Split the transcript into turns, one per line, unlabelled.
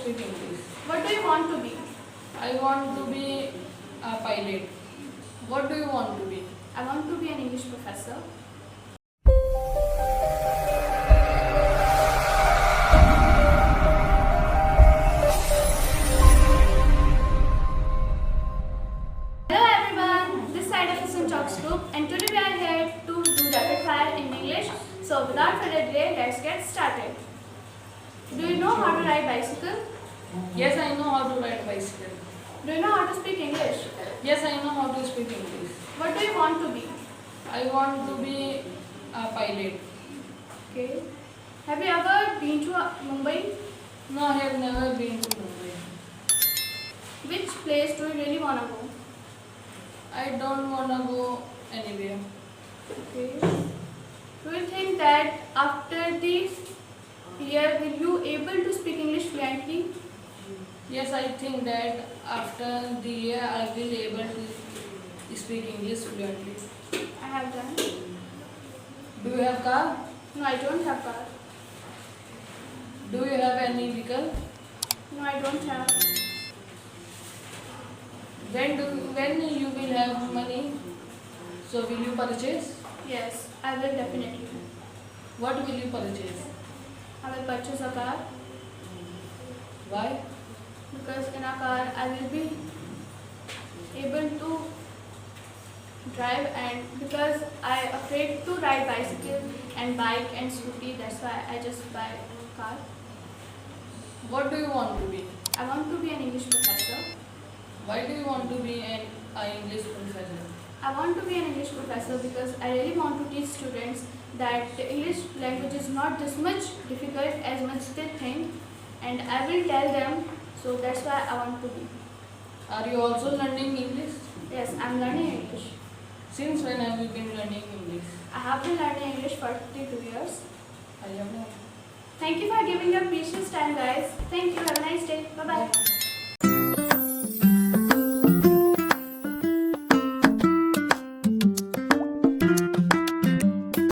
speak English.
What do you want to be?
I want to be a pilot. What do you want to be?
I want to be an English professor. Hello everyone, this side of Listen Talks group, and today we are here to do rapid fire in English. So without further delay, let's get started. Do you know how to ride bicycle?
Yes, I know how to ride bicycle.
Do you know how to speak English?
Yes, I know how to speak English.
What do you want to be?
I want to be a pilot.
Okay. Have you ever been to Mumbai?
No, I have never been to Mumbai.
Which place do you really want to go?
I don't want to go anywhere.
Okay. Do you think that after this year will you able to speak English fluently?
Yes, I think that after the year I will be able to speak English fluently.
I have done.
Do you have car?
No, I don't have car.
Do you have any vehicle?
No, I don't have.
When you will have money, so will you purchase?
Yes, I will definitely.
What will you purchase?
I will purchase a car
Why?
because in a car I will be able to drive, and because I afraid to ride bicycle and bike and scooty, that's why I just buy a car.
What do you want to be?
I want to be an English professor.
Why do you want to be an English professor?
I want to be an English professor because I really want to teach students that the English language is not this much difficult as much they think, and I will tell them, so that's why I want to be.
Are you also learning English?
Yes, I am learning English.
Since when have you been learning English?
I have been learning English for 2 years.
I have not.
Thank you for giving your precious time, guys. Thank you. Have a nice day. Bye-bye.